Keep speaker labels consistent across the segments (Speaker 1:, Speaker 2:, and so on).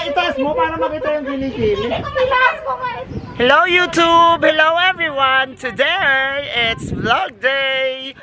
Speaker 1: itaas mo para makita yung kilikili. Hello YouTube! Hello everyone! Today, it's vlog day!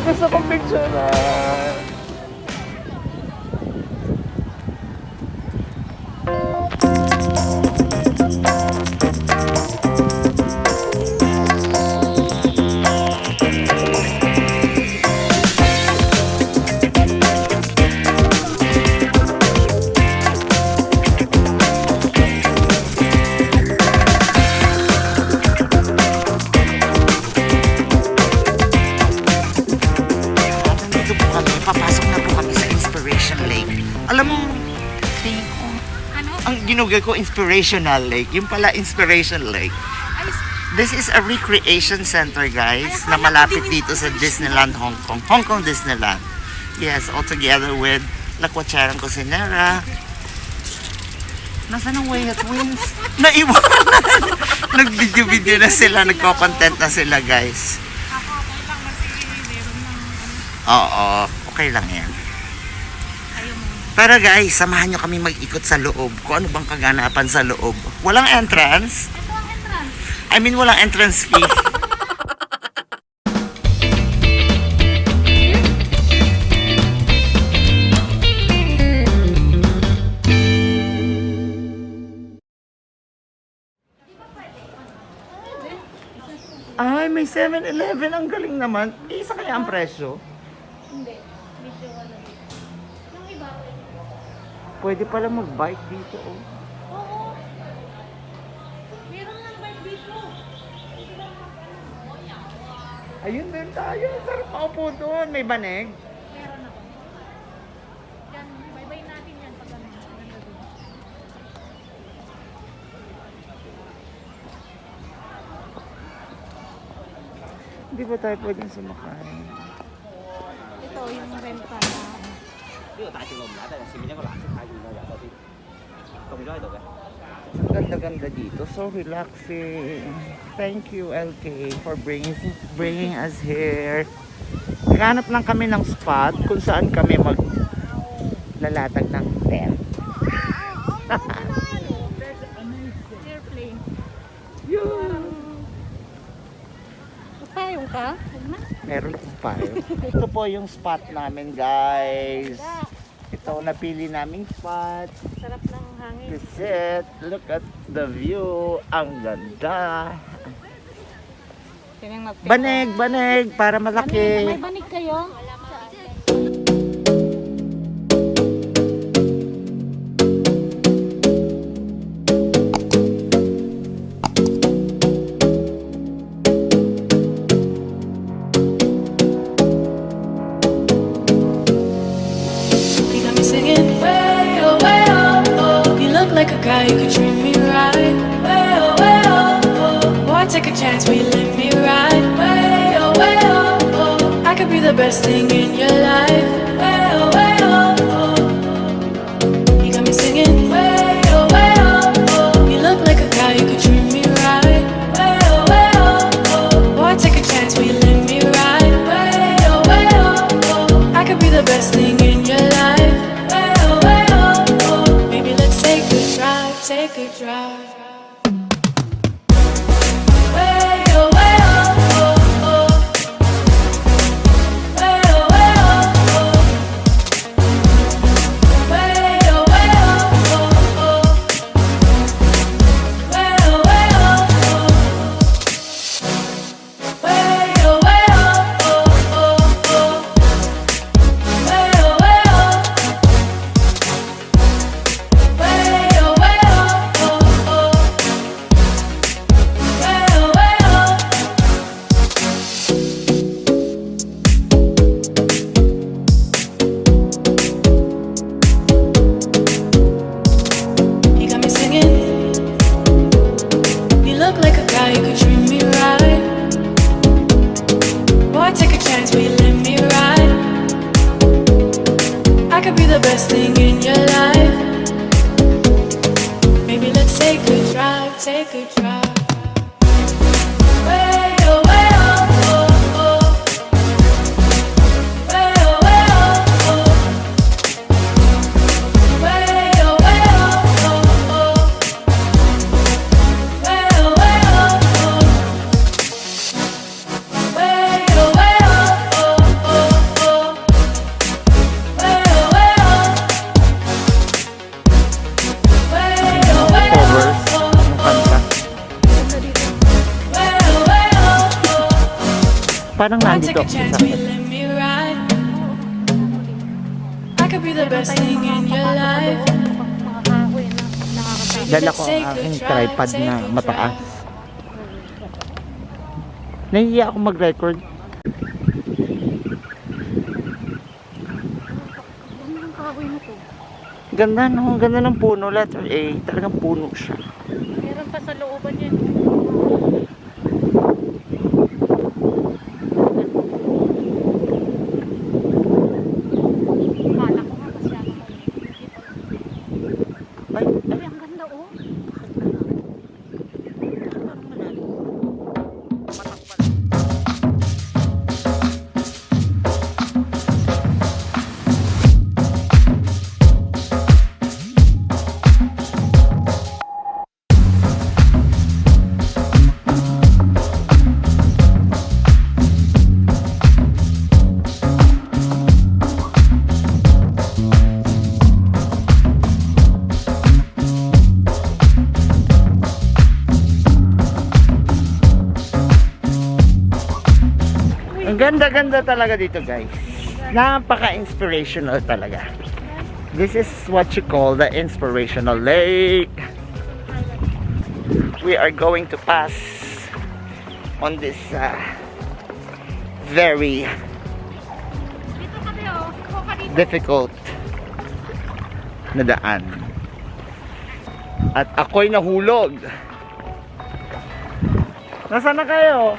Speaker 1: Gusto kong picture na. Alam mo, ang ginugay ko, inspirational lake. Yung pala, inspiration lake. This is a recreation center, guys, na malapit dito sa Disneyland, Hong Kong. Hong Kong Disneyland. Yes, all together with La Cuacharang Cocinera. Nasaan ang Way at Wings? Naiwan! Nag-video-video na sila, nagko-content na sila, guys. Oo, okay lang yan. Pero guys, samahan nyo kami mag-ikot sa loob. Kung ano bang kaganapan sa loob. Walang entrance?
Speaker 2: Ito ang entrance.
Speaker 1: I mean, walang entrance fee. Ay, may 7-Eleven. Ang galing naman. Isa kaya ang presyo?
Speaker 2: Hindi. Medyo wala. Yung iba.
Speaker 1: Pwede pala mag-bike dito, oh.
Speaker 2: Oo. Meron ng bike dito.
Speaker 1: Ayun din tayo. Sarap maupo doon. May banig.
Speaker 2: Meron ako. Yan, bye-bye natin yan pag ano. Maganda doon.
Speaker 1: Hindi ba tayo pwedeng sumakay?
Speaker 2: Ito yung renta na.
Speaker 3: 呢個大條路唔踩得，前面一個藍色太遠啦，右手邊，動咗喺度嘅。
Speaker 1: Ang ganda-ganda dito. So relaxing. Thank you, LK, for bringing us here. Naghanap lang kami ng spot kung saan kami maglalatag ng tent.
Speaker 2: Airplane.
Speaker 1: Yun!
Speaker 2: Payong ka? Huwag na.
Speaker 1: Meron pong payo. Ito po yung spot namin, guys. Ito napili naming spot.
Speaker 2: Sarap ng hangin.
Speaker 1: To sit. Look at the view. Ang ganda. Banig, banig. Para malaki.
Speaker 2: May banig kayo?
Speaker 4: Like a guy, you could treat me right. Way oh, take a chance, will you let me ride? Way, oh, way, oh, oh. I could be the best thing in your life. Way, oh, way, oh, oh. You got me singing. Way, oh, way, oh, oh. You look like a guy, you could treat me right. Way, oh, oh. Boy, take a chance, will you let me ride? Way, oh, oh. I could be the best thing in your life. Way, oh, oh. Maybe let's take a drive, take a drive. Way, oh, oh, oh. Way, oh, oh. Way, oh, oh, oh. Way, oh, oh. Way, oh, oh, oh. Way, oh, you got me singing. You look like a guy, you could treat me right. Boy, take a chance, will you let me ride? I could be the best thing in your life. Maybe let's take a drive, take a drive. Way, oh, oh, oh. Way, oh, oh. Way, oh, oh. Way, oh, oh. Way, oh, oh. Way,
Speaker 1: Covers ng kanta. Parang nandito
Speaker 4: Take a
Speaker 1: ako
Speaker 4: chance,
Speaker 1: sa
Speaker 4: will you let me ride? I could be the best thing in your life.
Speaker 2: Mga kahoy na nakakatayo.
Speaker 1: dala ko ang aking tripod na mataas. Nahihiya ako mag-record.
Speaker 2: Ano ang kahoy na to?
Speaker 1: Ganda no, ang ganda ng puno, letter A. Talagang puno siya.
Speaker 2: Meron pa sa looban yan. Kala ko nga kasi ano
Speaker 1: Ay,
Speaker 2: Ay, ang ganda oh.
Speaker 1: parang malalim. Ang ganda-ganda talaga dito, guys. Napaka-inspirational talaga. This is what you call the inspirational lake. We are going to pass on this very
Speaker 2: Dito kami oh. Ikaw ka dito.
Speaker 1: difficult na daan. At ako'y nahulog. Nasaan na kayo?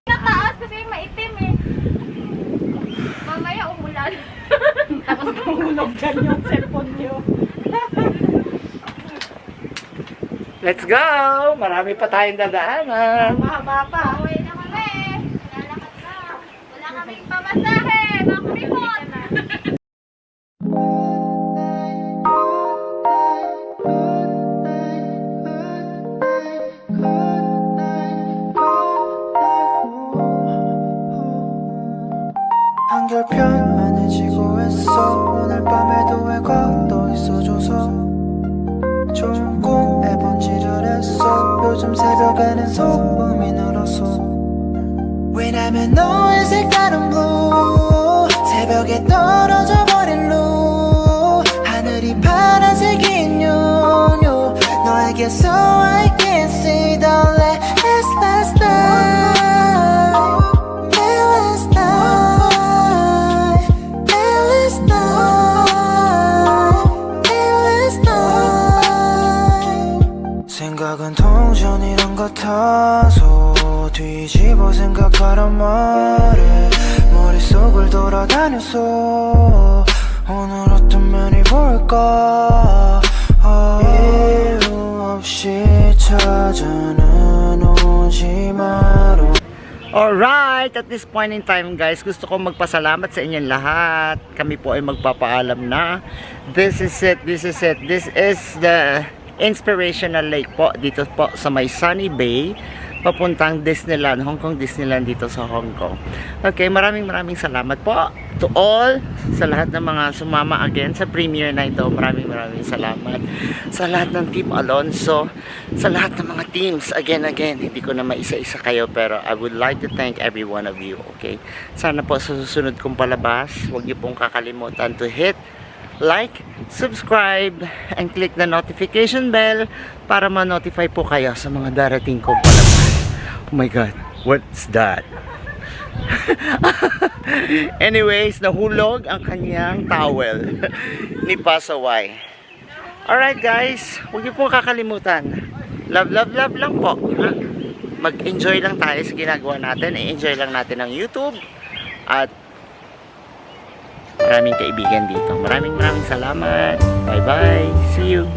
Speaker 2: Nataas kasi yung maitim eh. Mamaya umulan. Tapos tumulog dyan yung cellphone nyo.
Speaker 1: Let's go! Marami pa tayong dadaanan.
Speaker 2: Mahaba pa. Okay naman.
Speaker 5: 한결 편안해지고 했어. 오늘 밤에도 왜 걷어 있어줘서 좋은 꿈에 번지를 했어. 요즘 새벽에는 소음이 늘었어. 왜냐면 너의 색다른 blue 새벽에 떨어져 버린 blue 하늘이 파란색인 요요 너에게서 I can see the last night. 생각은 동전이란 같아서 뒤집어 생각하란 말에 머릿속을 돌아다녔어. 오늘 어떤 면이 볼까. 이유 없이 찾아는 오지 마라.
Speaker 1: Alright, at this point in time guys, gusto ko magpasalamat sa inyong lahat. Kami po ay magpapaalam na. This is it. This is the inspirational lake po dito po sa may Sunny Bay papuntang Disneyland, Hong Kong Disneyland dito sa Hong Kong. Okay, maraming salamat po to all, sa lahat ng mga sumama again sa premiere na ito. Maraming salamat sa lahat ng Team Alonso, sa lahat ng mga teams. Again, hindi ko na maisa-isa kayo, pero I would like to thank every one of you. Okay, sana po sa susunod kong palabas, huwag niyo pong kakalimutan to hit like, subscribe, and click the notification bell para ma-notify po kayo sa mga darating kong palabas. Oh my God, what's that? Anyways, nahulog ang kanyang towel ni Pasaway. Alright guys, huwag niyo po kakalimutan. Love lang po. Mag-enjoy lang tayo sa ginagawa natin. I-enjoy lang natin ang YouTube. At maraming kaibigan dito. Maraming salamat. Bye bye. See you.